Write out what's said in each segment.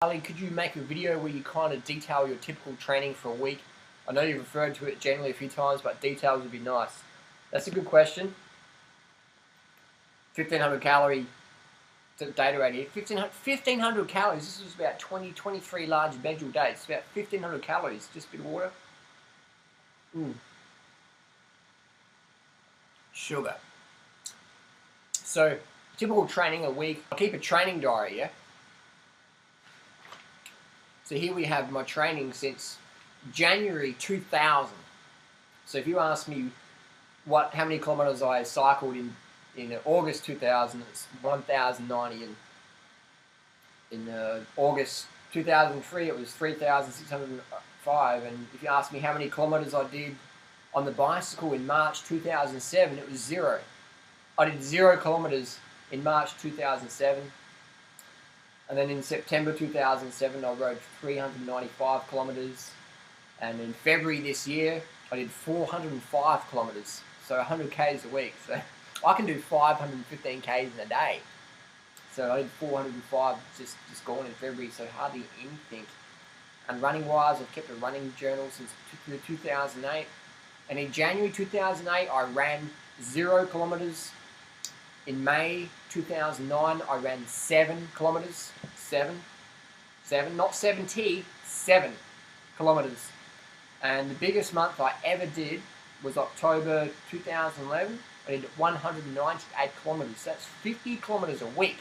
Ali, could you make a video where you kind of detail your typical training for a week? I know you've referred to it generally a few times, but details would be nice. That's a good question. 1,500 calorie data right here. 1,500 calories. This is about 23 large veggie days. It's about 1,500 calories. Just a bit of water. Sugar. So, typical training a week. I keep a training diary, yeah? So here we have my training since January 2000. So if you ask me how many kilometers I cycled in August 2000, it's 1,090. In August 2003, it was 3,605. And if you ask me how many kilometers I did on the bicycle in March 2007, it was 0. I did 0 kilometers in March 2007. And then in September 2007, I rode 395 kilometers. And in February this year, I did 405 kilometers. So 100 Ks a week. So I can do 515 Ks in a day. So I did 405 just gone in February, so hardly anything. And running wise, I've kept a running journal since 2008. And in January 2008, I ran 0 kilometers. In May 2009, I ran 7 kilometers. 7, not 70, 7 kilometers. And the biggest month I ever did was October 2011. I did 198 kilometers. That's 50 kilometers a week.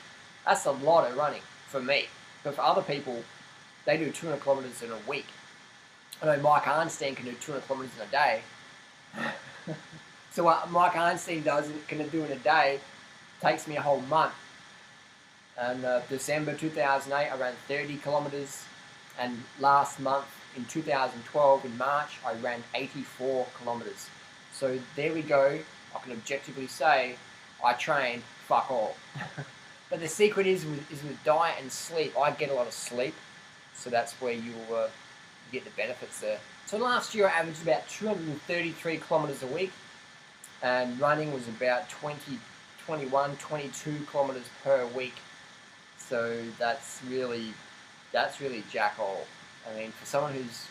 That's a lot of running for me. But for other people, they do 200 kilometers in a week. I know Mike Arnstein can do 200 kilometers in a day. So what Mike Arnstein can do in a day takes me a whole month. And December 2008, I ran 30 kilometers. And last month, in 2012, in March, I ran 84 kilometers. So there we go. I can objectively say I trained fuck all. But the secret is with diet and sleep. I get a lot of sleep, so that's where you'll get the benefits there. So last year I averaged about 233 kilometers a week, and running was about 21, 22 kilometers per week. So that's really jack all. I mean, for someone who's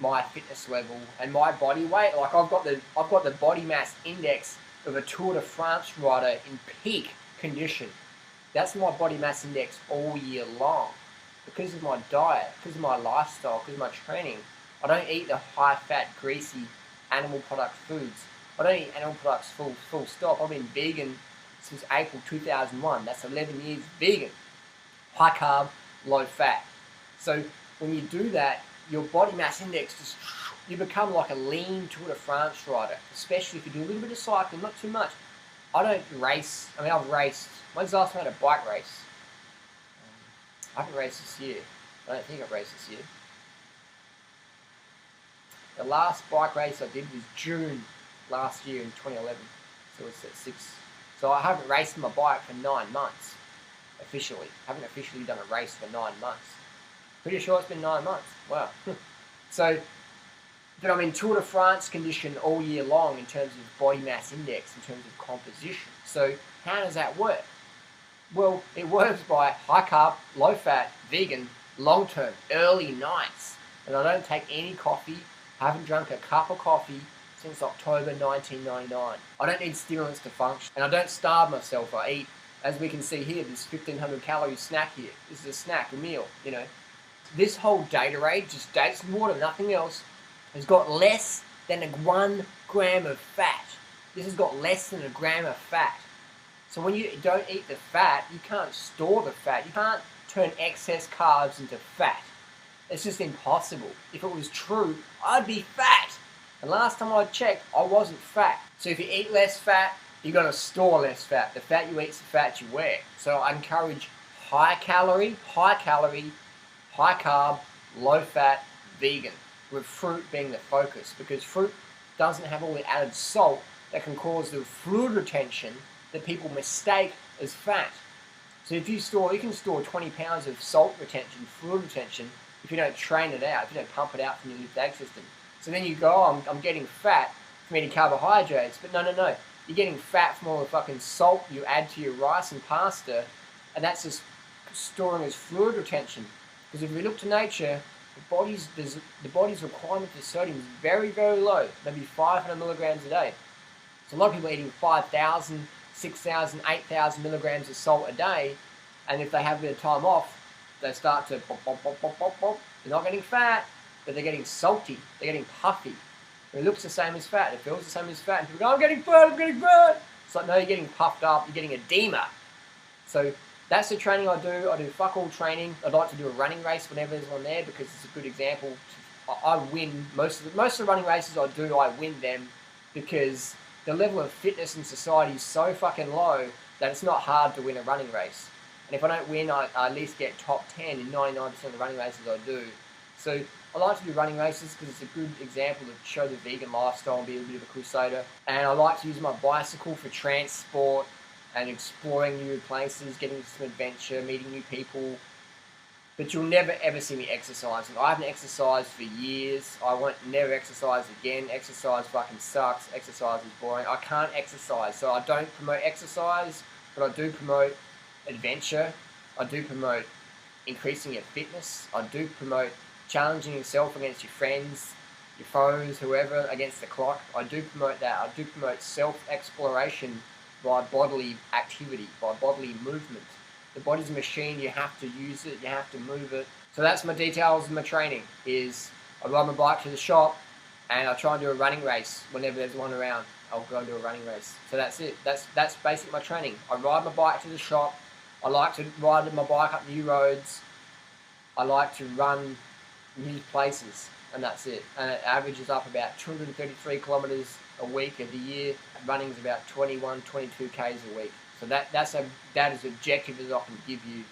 my fitness level and my body weight, like I've got the body mass index of a Tour de France rider in peak condition. That's my body mass index all year long. Because of my diet, because of my lifestyle, because of my training, I don't eat the high-fat, greasy animal product foods. I don't eat animal products full stop. I've been vegan since April 2001. That's 11 years vegan. High carb, low fat. So when you do that, your body mass index you become like a lean Tour de France rider, especially if you do a little bit of cycling, not too much. I don't race. I mean, I've raced. When's the last time I had a bike race? I haven't raced this year. I don't think I've raced this year. The last bike race I did was June last year in 2011. So it's at 6. So I haven't raced my bike for 9 months, officially. I haven't officially done a race for 9 months. Pretty sure it's been 9 months. Wow. So, but I'm in Tour de France condition all year long in terms of body mass index, in terms of composition. So how does that work? Well, it works by high carb, low fat, vegan, long term, early nights. And I don't take any coffee. I haven't drunk a cup of coffee since October 1999. I don't need stimulants to function. And I don't starve myself. I eat, as we can see here, this 1,500 calorie snack here. This is a snack, a meal, you know. This whole Durianrider, just dates and water, nothing else, has got less than 1 gram of fat. This has got less than 1 gram of fat. So when you don't eat the fat, you can't store the fat. You can't turn excess carbs into fat. It's just impossible. If it was true, I'd be fat. And last time I checked, I wasn't fat. So if you eat less fat, you're going to store less fat. The fat you eat is the fat you wear. So I encourage high calorie, high carb, low fat, vegan, with fruit being the focus, because fruit doesn't have all the added salt that can cause the fluid retention that people mistake as fat. So if you can store 20 pounds of salt retention, fluid retention, if you don't train it out, if you don't pump it out from your lymphatic system. So then you go, oh, I'm getting fat from eating carbohydrates, but no. You're getting fat from all the fucking salt you add to your rice and pasta, and that's just storing as fluid retention. Because if we look to nature, the body's requirement for sodium is very, very low, maybe 500 milligrams a day. So a lot of people are eating 5,000, 6,000, 8,000 milligrams of salt a day, and if they have a bit of time off, they start to pop, pop, pop, pop, pop, pop. They're not getting fat, but they're getting salty. They're getting puffy. It looks the same as fat. It feels the same as fat. And people go, I'm getting fat, I'm getting fat. It's like, no, you're getting puffed up. You're getting edema. So that's the training I do. I do fuck all training. I'd like to do a running race whenever there's one there because it's a good example. I win most of the running races I do. I win them because the level of fitness in society is so fucking low that it's not hard to win a running race. And if I don't win, I at least get top 10 in 99% of the running races I do. So I like to do running races because it's a good example to show the vegan lifestyle and be a bit of a crusader. And I like to use my bicycle for transport and exploring new places, getting some adventure, meeting new people. But you'll never ever see me exercising. I haven't exercised for years. I won't never exercise again. Exercise fucking sucks. Exercise is boring. I can't exercise. So I don't promote exercise, but I do promote adventure. I do promote increasing your fitness. I do promote challenging yourself against your friends, your foes, whoever, against the clock. I do promote that. I do promote self-exploration by bodily activity, by bodily movement. The body's a machine, you have to use it, you have to move it. So that's my details of my training, is I ride my bike to the shop and I try and do a running race whenever there's one around. I'll go and do a running race. So that's it. That's basically my training. I ride my bike to the shop. I like to ride my bike up new roads. I like to run new places, and that's it. And it averages up about 233 kilometers a week of the year. Running is about 21, 22 Ks a week. So that's as objective as I can give you.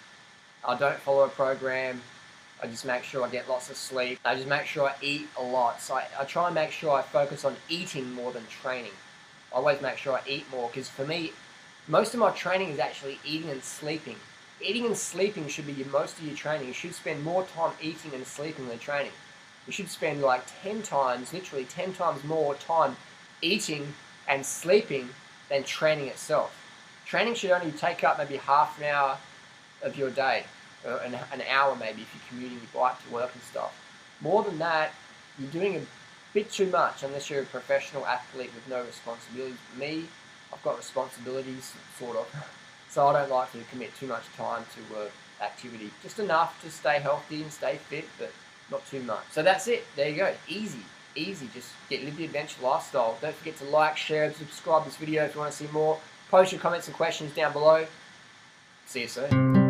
I don't follow a program. I just make sure I get lots of sleep. I just make sure I eat a lot. So I try and make sure I focus on eating more than training. I always make sure I eat more, because for me, most of my training is actually eating and sleeping. Eating and sleeping should be most of your training. You should spend more time eating and sleeping than training. You should spend like 10 times, literally 10 times more time eating and sleeping than training itself. Training should only take up maybe half an hour of your day, or an hour maybe if you're commuting your bike to work and stuff. More than that, you're doing a bit too much unless you're a professional athlete with no responsibilities. Me, I've got responsibilities, sort of. So I don't like to commit too much time to activity. Just enough to stay healthy and stay fit, but not too much. So that's it. There you go. Easy. Easy. Just live the adventure lifestyle. Don't forget to like, share, and subscribe to this video if you want to see more. Post your comments and questions down below. See you soon.